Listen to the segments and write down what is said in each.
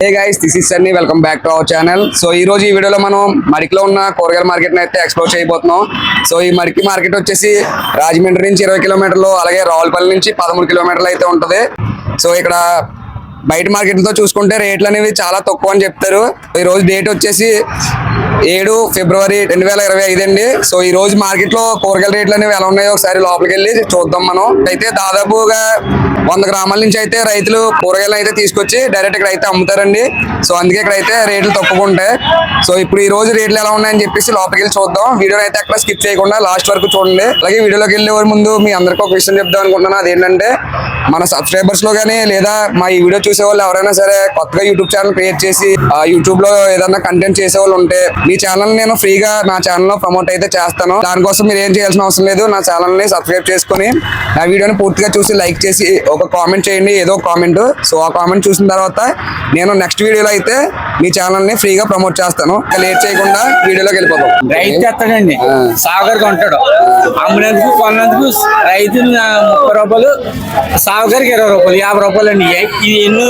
Hey guys, this is Sunny. Welcome back to our channel. So ఈ రోజు ఈ వీడియోలో మనం మడికిలో ఉన్న కూరగాయల మార్కెట్ ని అయితే ఎక్స్ప్లోర్ చేయబోతున్నాం. సో ఈ మడికి మార్కెట్ వచ్చేసి రాజమండ్రి నుంచి 20 కిలోమీటర్లు, అలాగే రావులపల్లి నుంచి 13 కిలోమీటర్లు అయితే ఉంటది. సో ఇక్కడ బయట మార్కెట్లతో చూసుకుంటే రేట్లు అనేవి చాలా తక్కువ అని చెప్తారు. ఈ రోజు డేట్ వచ్చేసి 7 ఫిబ్రవరి 2025 అండి. సో ఈ రోజు మార్కెట్ లో కూరగాయల రేట్లు అనేవి ఎలా ఉన్నాయో ఒకసారి లోపలికి వెళ్ళి చూద్దాం. మనం అయితే దాదాపుగా 100 గ్రామాల నుంచి అయితే రైతులు కూరగాయలు అయితే తీసుకొచ్చి డైరెక్ట్ ఇక్కడ అయితే అమ్ముతారండి. సో అందుకే ఇక్కడ అయితే రేట్లు తక్కువ ఉంటాయి. సో ఇప్పుడు ఈ రోజు రేట్లు ఎలా ఉన్నాయని చెప్పేసి లోపలికి వెళ్ళి చూద్దాం. వీడియోని అయితే అక్కడ స్కిప్ చేయకుండా లాస్ట్ వరకు చూడండి. అలాగే వీడియోలోకి వెళ్ళే ముందు మీ అందరికీ ఒక విషయం చెప్దాం అనుకుంటున్నాను. అదేంటంటే మన సబ్స్క్రైబర్స్ లో కానీ లేదా మా ఈ వీడియో చూసే వాళ్ళు ఎవరైనా సరే కొత్తగా యూట్యూబ్ ఛానల్ క్రియేట్ చేసి యూట్యూబ్ లో ఏదైనా కంటెంట్ చేసే వాళ్ళు ఉంటే మీ ఛానల్ నేను ఫ్రీగా నా ఛానల్ లో ప్రమోట్ అయితే చేస్తాను. దానికోసం మీరు ఏం చేయాల్సిన అవసరం లేదు. నా ఛానల్ ని సబ్స్క్రైబ్ చేసుకుని నా వీడియోని పూర్తిగా చూసి లైక్ చేసి ఒక కామెంట్ చేయండి, ఏదో కామెంట్. సో ఆ కామెంట్ చూసిన తర్వాత నేను నెక్స్ట్ వీడియోలో అయితే మీ ఛానల్ ని ఫ్రీగా ప్రమోట్ చేస్తాను. లేట్ చేయకుండా వీడియోలోకి వెళ్ళిపోతాం. రైతు తెస్తాడండి, సాగుగారు కొంటాడు. అమ్మినందుకు కొన్నందుకు రైతు 30 రూపాయలు, సాగుగారికి 20 రూపాయలు, 50 రూపాయలు అండి. ఇది ఎన్ని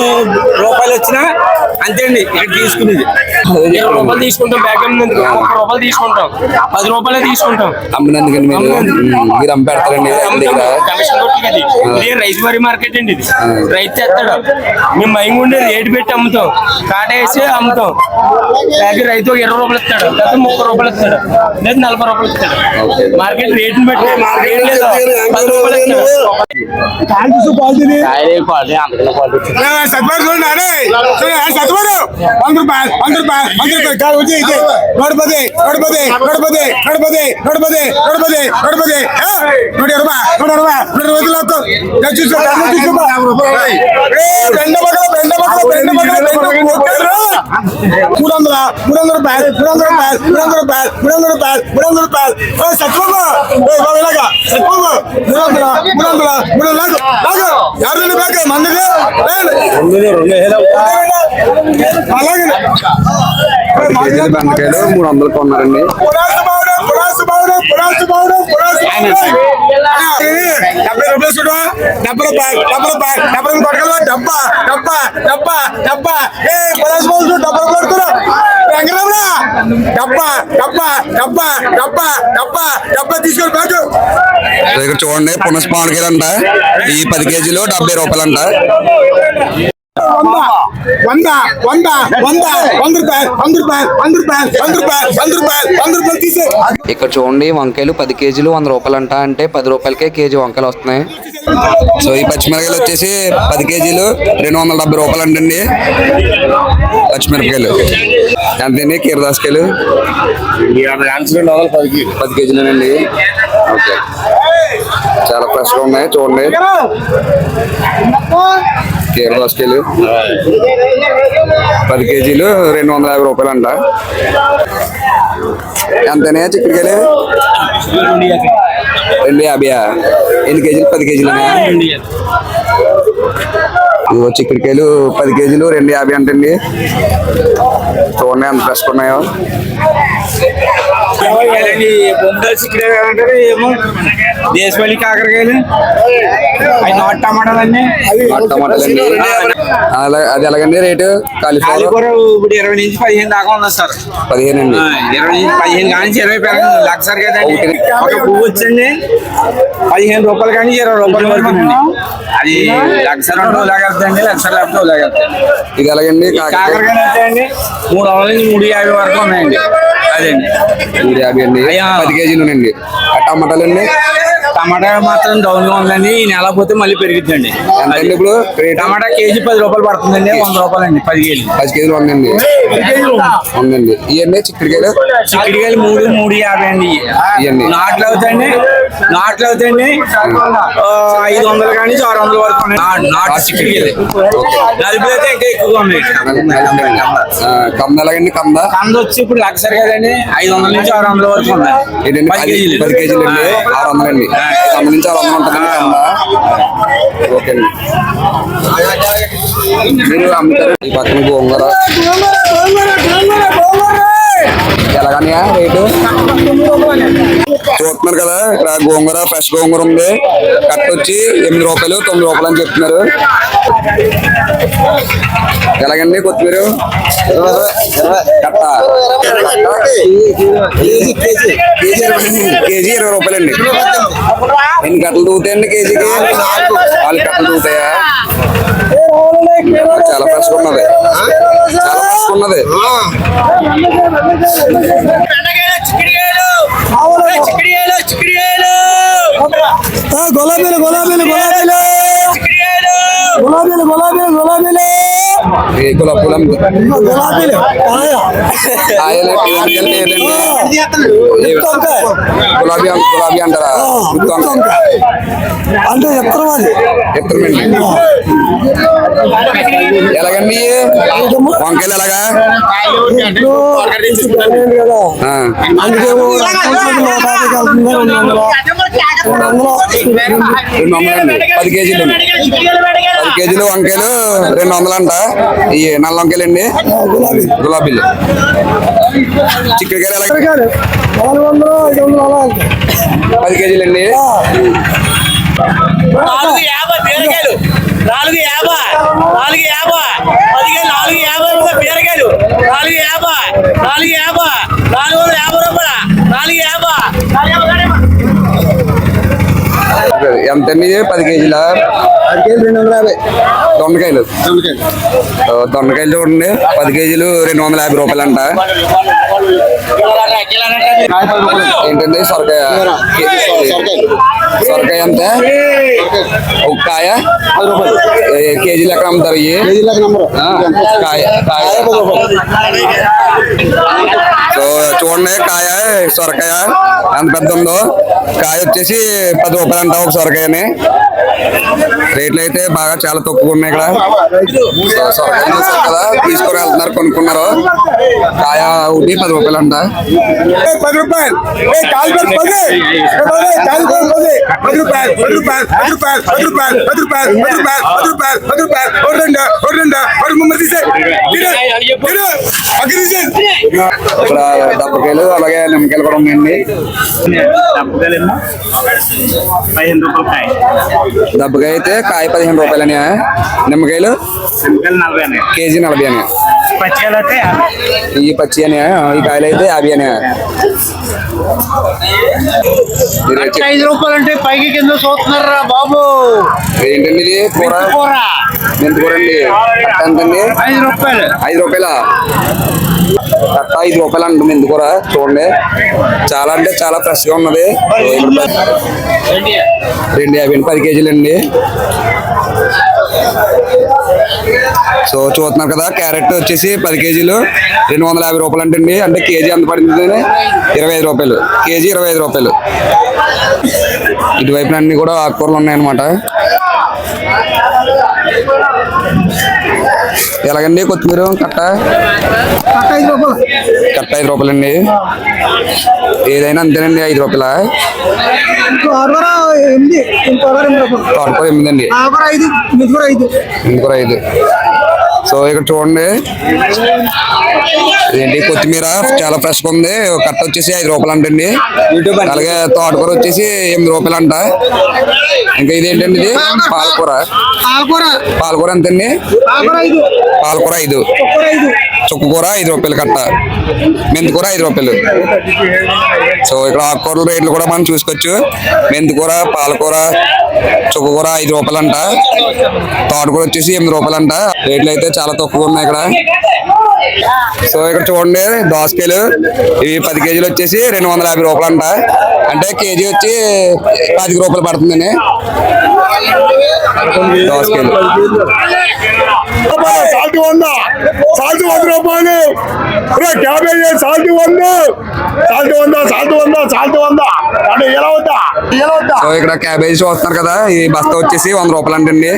రూపాయలు వచ్చినా అంతే అండి. ఇక్కడ తీసుకునేది 20 రూపాయలు తీసుకుంటాం, బ్యాగ్ అమ్మినందుకు 30 రూపాయలు తీసుకుంటాం, 10 రూపాయలే తీసుకుంటాం. అమ్మినందుకండి మీరు అమ్మిపెడతారండి. ఇది రైతు వారి మార్కెట్ అండి. ఇది రైతు తెస్తాడు, మేము మైంగ్ ఉండేది రేటు పెట్టి అమ్ముతాం, కాట వేసి అమ్ముతాం. బ్యాగ్ రైతు 20 రూపాయలు ఇస్తాడు, లేదా 30 రూపాయలు ఇస్తాడు, లేదా 40 రూపాయలు ఇస్తాడు. మార్కెట్ రేటుని బట్టి 10 రూపాయలు ఇస్తాడు. బెండకాయలు 300 కొన్నారండి. ఇక్కడ చూడండి పునస్ మామిడికాయలు అంట. ఈ 10 కేజీలు 70 రూపాయలు అంట. ఇక్కడ చూడండి వంకాయలు 10 కేజీలు 100 రూపాయలు అంట. అంటే 10 రూపాయలకే కేజీ వంకాయలు వస్తున్నాయి. సో ఈ పచ్చిమిరకాయలు వచ్చేసి 10 కేజీలు 270 రూపాయలు అంటండి. పచ్చిమిరపకాయలు అంతేండి. కీరదాసకాయలు 10 కేజీలేనండి. ఓకే, చాలా ఫ్రెష్ గా ఉన్నాయి చూడండి. కీరదాసకాయలు 10 కేజీలు 250 రూపాయలు అంట. ఎంతనే చిక్కుడుకాయలు 250. ఎన్ని కేజీలు? 10 కేజీలు. చిక్కుడుకాయలు 10 కేజీలు 250 అంటండి. చూడండి ఎంత ఫ్రెష్ ఉన్నాయో. దేశవాళీ కాకరకాయలు, నాటు టమాటాలండి. అది ఎలాగండి రేటు? కాలీఫ్లవర్ ఇప్పుడు 20 నుంచి 15 దాకా ఉంది సార్. 15 అండి. 20 నుంచి 15 కానీ 20 పెరగదు. లక్షర్ కదండి. ఒక పువ్వు వచ్చండి 15 రూపాయలు కానీ 20 రూపాయలు పడుతుందండి. అది లక్షర్ అంటే ఉలాగెళ్తాయండి, లక్షర్ లేకపోతే ఉలాగెళ్తాయండి. ఇది ఎలాగండి? కాకరకాయలు వచ్చాయండి 300 నుంచి 350 వరకు ఉన్నాయండి. అదండి 350 అండి. 10 కేజీలు అండి. టమాటాలు అండి టమాటా మాత్రం డౌన్ గా ఉందండి. ఈ నెల పోతే మళ్ళీ పెరుగుతుందండి. ఎంతండి ఇప్పుడు రేట్? టమాటా కేజీ 10 రూపాయలు పడుతుందండి. 100 రూపాయలండి 10 కేజీ. 10 కేజీలు ఉందండి. ఉందండి. ఇవన్నీ చిక్కుడుకాయలు చిక్కుడుకాయలు 350 అండి. ఇవన్నీ నాట్లు అవుతాయండి. 500 కానీ 600 వరకు ఉన్నాయి. నాటు చిక్కుడుకాయలు. నలుపులు అయితే ఇంకా ఎక్కువగా ఉన్నాయి. కమ్మ ఎలాగండి? కమ్మ వచ్చి ఇప్పుడు లక్ష కదండి. 500 నుంచి 600 వరకు ఉన్నాయి. 10 కేజీలు. 10 కేజీలు అండి. 600 అండి. కమ్మ నుంచి 600 ఉంటుందండి కమ్మ. ఓకే అండి. మీరు అమ్ముతారు. ఈ పక్కన గోంగూర ఎలాగన్నా రేటు చూస్తున్నారు కదా. ఇక్కడ గోంగూర ఫ్రెష్ గోంగూర ఉంది. కట్ట వచ్చి 8 రూపాయలు 9 రూపాయలు అని చెప్తున్నారు. ఎలాగండి కొత్తిమీర కట్ట? కేజీ 20 రూపాయలండి. ఎన్ని కట్టలు తూగుతాయండి కేజీకి? 4 కట్టలు తూగుతాయా? చాలా ఫ్రెష్ ఉన్నది. చాలా ఫ్రెష్ ఉన్నది. గులాబీలు గులాబీలు గులాబీలు గులాబీలు గులాబీలు గులాబీలు గులాబీలు గులాబీలు గులాబీ గులాబీ అంటారా? అంటే ఎత్తరం అది ఎత్తరమండి. ఎలాగండి వంకాయలు ఎలాగా? కదా ఆ, అందుకేమో 200 అండి. 10 కేజీలు 10 కేజీలు వంకాయలు 200 అంట. ఈ నల్ల వంకాయలు అండి. గులాబీలు చిక్కుడుకాయలు ఎలాగ? 400 500 అలా 10 కేజీలు అండి. 450 బీరకాయలు. 450 బీరకాయలు. 450 450 రూపాయలు. 450 ఎంత అండి? 10 కేజీల 250 దొండకాయలు. దొండకాయలు చూడండి. 10 కేజీలు 250 రూపాయలు అంట. ఏంటండి సొరకాయ? సొరకాయ ఎంత? ఒక కాయ కేజీలు ఎక్కడ అమ్ముతారు? కాయ కాయ సో చూడండి. కాయ సొరకాయ ఎంత పెద్ద ఉందో. కాయ వచ్చేసి 10 రూపాయలు అంట ఒక సొరకాయని. రేట్లు అయితే బాగా చాలా తక్కువ ఉన్నాయి ఇక్కడ. సొరకాయ చూసారు కదా. తీసుకొని వెళ్తున్నారు, కొనుక్కున్నారు. కాయ ఒకటి 10 రూపాయలు అంట. 10 రూపాయలు 10 రూపాయలు 10 రూపాయలు 10 రూపాయలు 10 రూపాయలు 10 రూపాయలు 10 రూపాయలు 10 రూపాయలు 10 రూపాయలు 10 రూపాయలు 10 రూపాయలు ఇక్కడ దప్పకాయలు అలాగే నిమ్మకాయలు కూడా ఉన్నాయండి. దబ్బకాయ అయితే కాయ 15 రూపాయలని. నిమ్మకాయలు కేజీ 40 అని. ఈ పచ్చి అని. ఈ కాయలు అయితే 50 అని. 5 రూపాయలు అంటే పైకి కింద చూస్తున్నారా బాబు? ఏంటండి ఇది? కూర మెంతికూర అండి. కట్ట ఎంతండి? 5 రూపాయలు. 5 రూపాయలా? కట్ట 5 రూపాయలు అంట మెంతికూర. చూడండి చాలా అంటే చాలా ఫ్రెష్ గా ఉన్నది. 250 10 కేజీలు అండి. సో చూస్తున్నారు కదా. క్యారెట్ వచ్చేసి 10 కేజీలు 250 రూపాయలు అంటండి. అంటే కేజీ ఎంత పడుతుంది? 25 రూపాయలు. కేజీ 25 రూపాయలు. ఇటువైపున అన్ని కూడా ఆకుకూరలు ఉన్నాయన్నమాట. ఎలాగండి కొత్తిమీర కట్ట? కట్ట 5 రూపాయలు అండి. ఏదైనా అంతేనండి 5 రూపాయల. తోటకూర 8 అండి. మెంతికూర 5. సో ఇక్కడ చూడండి. ఏంటి కొత్తిమీర చాలా ఫ్రెష్ గా ఉంది. కట్ట వచ్చేసి 5 రూపాయలు అంటండి. అలాగే తోటకూర వచ్చేసి 8 రూపాయలు అంట. ఇంకా ఇదేంటండి? ఇది పాలకూర. పాలకూర ఎంతండి? పాలకూర 5. చుక్కకూర 5 రూపాయలు కట్ట, మెంతికూర 5 రూపాయలు. సో ఇక్కడ ఆకుకూరల రేట్లు కూడా మనం చూసుకోవచ్చు. మెంతికూర, పాలకూర, చుక్కకూర 5 రూపాయలు అంట, తోటకూర వచ్చేసి 8 రూపాయలు అంట. రేట్లు అయితే చాలా తక్కువ ఉన్నాయి ఇక్కడ. సో ఇక్కడ చూడండి దోసకాయలు, ఇవి 10 కేజీలు వచ్చేసి 250 రూపాయలు అంట, అంటే కేజీ వచ్చి 10 రూపాయలు పడుతుందండి దోసకాయలు. సాల్ట్ 100, సాల్ట్ 100 రూపాయలు. Cabbage salt 100, salt 100, salt 100, salt 100 అంటే ఎలా వద్దా? సో ఇక్కడ క్యాబేజీ చూస్తున్నారు కదా, ఈ బస్తా వచ్చేసి 100 రూపాయలు అంటండి.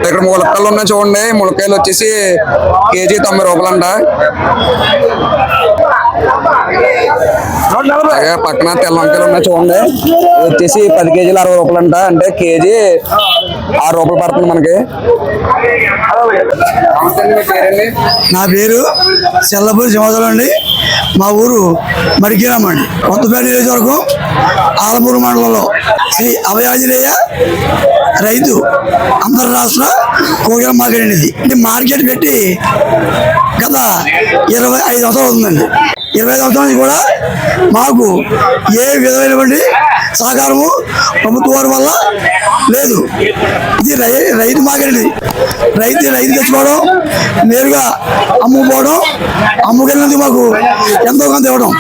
ఇక్కడ ములక్కాయలు ఉన్నాయి చూడండి, ములక్కాయలు వచ్చేసి కేజీ 90 రూపాయలు అంట. అలాగే పక్కన తెల్ల వంకాయలు ఉన్నాయి చూడండి, ఇది వచ్చేసి 10 కేజీలు 60 రూపాయలు అంట, అంటే కేజీ 6 రూపాయలు పడుతుంది మనకి. నా పేరు చెల్లపూరి సింహాచలం అండి. మా ఊరు మడికిరామ్ అండి. కొత్తపేట నియోజకవర్గం ఆలమూరు మండలంలో శ్రీ అభయాంజనేయ రైతు అంతర్రాష్ట్ర కూరగాయల మార్కెట్ అండి. ఇది మార్కెట్ పెట్టి గత 25 సంవత్సరాలు అవుతుందండి. 25 సంవత్సరాల నుంచి కూడా మాకు ఏ విధమైనటువంటి సహకారము ప్రభుత్వం వారి వల్ల లేదు. ఇది రైతు మార్కెట్. రైతు తెచ్చుకోవడం, నేరుగా అమ్ముకోవడం, అమ్ముకెళ్ళినందుకు మాకు ఎంతో కొంత ఇవ్వడం,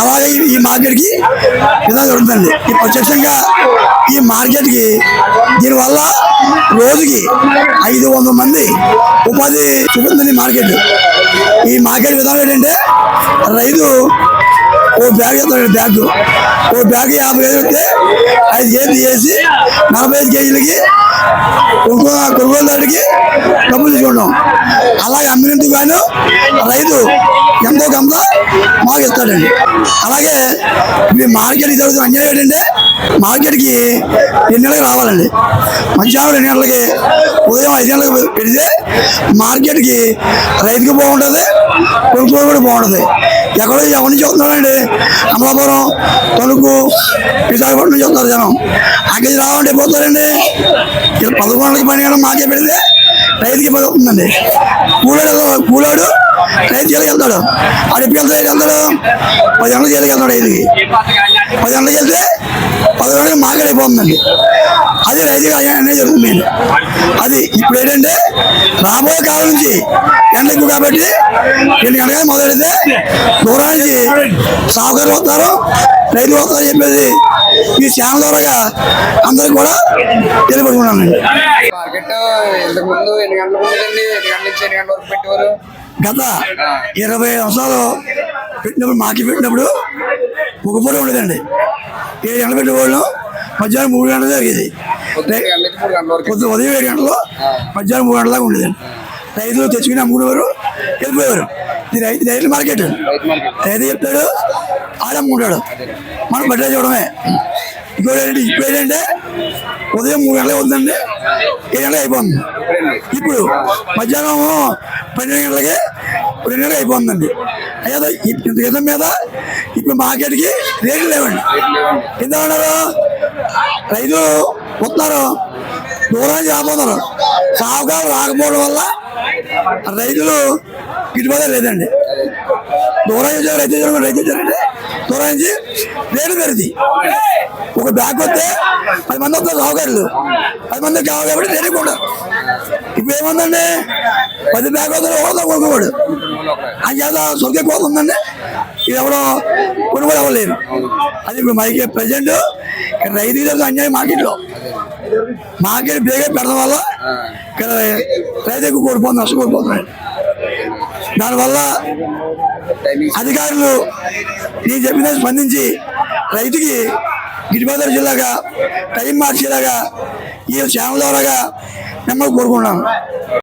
అలాగే ఈ మార్కెట్కి విధానం జరుగుతుందండి. ఈ ప్రత్యక్షంగా ఈ మార్కెట్కి దీనివల్ల రోజుకి 500 మంది ఉపాధి చూపుతుంది మార్కెట్. ఈ మార్కెట్ విధానం ఏంటంటే రైతు ఓ బ్యాగ్ చేస్తాడు, ఓ బ్యాగ్ 50 కేజీలు వస్తే 5 కేజీలు తీసేసి 45 కేజీలకి కొనుగోలుదారుడికి డబ్బులు తీసుకుంటాం. అలాగే అమ్మినందుకు గాను రైతు ఎంతో కొంత మాకు ఇస్తాడండి. అలాగే ఇప్పుడు మార్కెట్కి జరుగుతున్న అన్యాయం ఏంటంటే మార్కెట్కి 2 గంటలకు రావాలండి. మధ్యాహ్నం 2 గంటలకి, ఉదయం 5 గంటలకు పెడితే మార్కెట్కి రైతుకి బాగుంటుంది, కొనుగోలు కూడా బాగుంటుంది. ఎక్కడో ఎవరి నుంచి వస్తున్నారండి, అమలాపురం, తణుకు, విశాఖపట్నం నుంచి వస్తారు జనం. అక్కడికి రావాలంటే పోతారండి. ఇలా 11 గంటలకి 12 గంటలకు మార్కెట్ పెడితే రైతుకి ఇబ్బంది అవుతుందండి. కూలోడు రైతు జైలుకి వెళ్తాడు. ఆడు ఎప్పుడు వెళ్తాడు? 10 గంటలకు జైలుకి వెళ్తాడు. రైతుకి 10 గంటలకు వెళ్తే 10 గంటలకు మార్కెట్ అయిపోతుందండి. అది రైతుకి అన్యాయం జరుగుతుంది మెయిన్. అది ఇప్పుడు ఏంటంటే రాబోయే కాలం నుంచి ఎండ ఎక్కువ కాబట్టి 2 గంటలకి మొదలెడితే దూరం నుంచి సాగుకారులు వస్తారు, రైతులు వస్తారు చెప్పేసి ఈ ఛానల్ ద్వారా అందరికి కూడా తెలియపడుకున్నానండి. మార్కెట్ ఇంతకు ముందు ఎన్ని గంటలకు ఉండేదండి? ఎన్ని గంటల నుంచి ఎన్ని గంటల వరకు పెట్టేవారు? గత 20 సంవత్సరాలు పెట్టినప్పుడు మార్కెట్ పెట్టినప్పుడు ఒక పూట ఉండేదండి. 7 గంటలు పెట్టేవాళ్ళు, మధ్యాహ్నం 3 గంటలు జరిగేది. ఉదయం 7 గంటలు, మధ్యాహ్నం 3 గంటల దాకా ఉండేదండి. రైతులు తెచ్చుకుని అమ్ముకునేవారు, వెళ్ళిపోయేవారు. ఇది రైతు మార్కెట్. రైతు చెప్తాడు, ఆడ అమ్ముకుంటాడు, మనం బట్ట చూడమే. ఇంకోటి ఇప్పుడు ఏంటంటే ఉదయం 3 గంటలకు అవుతుందండి, 7 గంటలకు అయిపోతుంది. ఇప్పుడు మధ్యాహ్నం 12 గంటలకి 2 గంటలకు అయిపోతుందండి. అయ్యా ఇంత క్రితం మీద ఇప్పుడు మార్కెట్కి రేట్లు లేవండి. ఎందుకన్నారు? రైతులు వస్తున్నారు, దూరానికి రాబోతున్నారు. సాగుకారు రాకపోవడం వల్ల రైతులు గిట్టుబాటు లేదండి. దూరం నుంచి రైతు వచ్చారంటే దూరం నుంచి రేటు పెరిగింది. ఒక బ్యాగ్ వస్తే 10 మంది వస్తారు సాగుకారులు, 10 మంది కావాలి కాబట్టి రేటు కూడా. ఇప్పుడు ఏముందండి, 10 బ్యాగ్ వస్తారు ఒకటో కొనుక్కోవాడు. అని చేత సొంత కోత ఉందండి. ఇది ఎవడో కొనుగోలు అవ్వలేరు. అది ఇప్పుడు మనకి ప్రజెంట్ రైతు అన్యాయం మార్కెట్లో. మార్కెట్ బేగా పెడడం వల్ల ఇక్కడ రైతు ఎక్కువ కోల్పోతుంది, నష్టం కోల్పోతున్నాడు. దానివల్ల అధికారులు నేను చెప్పిన స్పందించి రైతుకి గిట్టుబాటు జిల్లాగా టైం మార్చేలాగా ఈ ఛానల్ ద్వారాగా మిమ్మల్ని కోరుకుంటున్నాను.